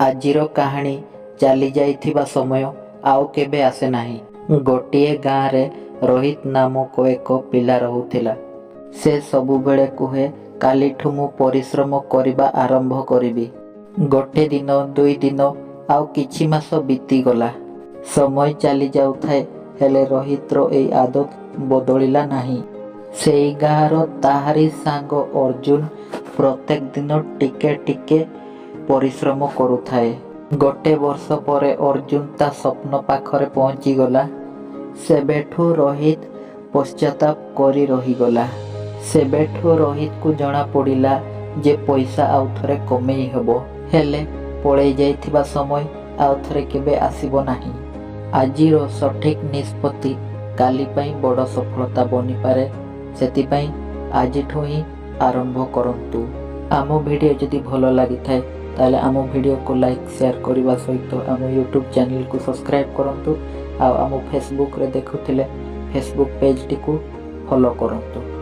ଆଜିର କାହାଣୀ ଚାଲି ଯାଇଥିବା ସମୟ ଆଉ କେବେ ଆସେ ନାହିଁ। ଗୋଟିଏ ଗାଁରେ ରୋହିତ ନାମକ ଏକ ପିଲା ରହୁଥିଲା। ସେ ସବୁବେଳେ କୁହେ, କାଲିଠୁ ମୁଁ ପରିଶ୍ରମ କରିବା ଆରମ୍ଭ କରିବି। ଗୋଟେ ଦିନ, 2 ଦିନ, ଆଉ କିଛି ମାସ ବିତିଗଲା। ସମୟ ଚାଲି ଯାଉଥାଏ, ହେଲେ ରୋହିତର ଏଇ ଆଦତ ବଦଳିଲା ନାହିଁ। ସେଇ ଗାଁର ତାହାରି ସାଙ୍ଗ ଅର୍ଜୁନ ପ୍ରତ୍ୟେକ ଦିନ ଟିକେ ଟିକେ ପରିଶ୍ରମ କରୁଥାଏ। ଗୋଟେ ବର୍ଷ ପରେ ଅର୍ଜୁନ ତା ସ୍ୱପ୍ନ ପାଖରେ ପହଞ୍ଚିଗଲା। ସେବେଠୁ ରୋହିତ ପଶ୍ଚାତାପ କରି ରହିଗଲା। ସେବେଠୁ ରୋହିତକୁ ଜଣା ପଡ଼ିଲା ଯେ ପଇସା ଆଉ ଥରେ କମେଇ ହେବ, ହେଲେ ପଳେଇ ଯାଇଥିବା ସମୟ ଆଉ ଥରେ କେବେ ଆସିବ ନାହିଁ। ଆଜିର ସଠିକ୍ ନିଷ୍ପତ୍ତି କାଲି ପାଇଁ ବଡ଼ ସଫଳତା ବନିପାରେ। ସେଥିପାଇଁ ଆଜିଠୁ ହିଁ ଆରମ୍ଭ କରନ୍ତୁ। ଆମ ଭିଡ଼ିଓ ଯଦି ଭଲ ଲାଗିଥାଏ ତାହେଲେ ଆମ ଭିଡ଼ିଓକୁ ଲାଇକ୍, ସେୟାର କରିବା ସହିତ ଆମ ୟୁଟ୍ୟୁବ୍ ଚ୍ୟାନେଲକୁ ସବସ୍କ୍ରାଇବ୍ କରନ୍ତୁ। ଆଉ ଆମ ଫେସବୁକ୍ରେ ଦେଖୁଥିଲେ ଫେସବୁକ୍ ପେଜ୍ଟିକୁ ଫଲୋ କରନ୍ତୁ।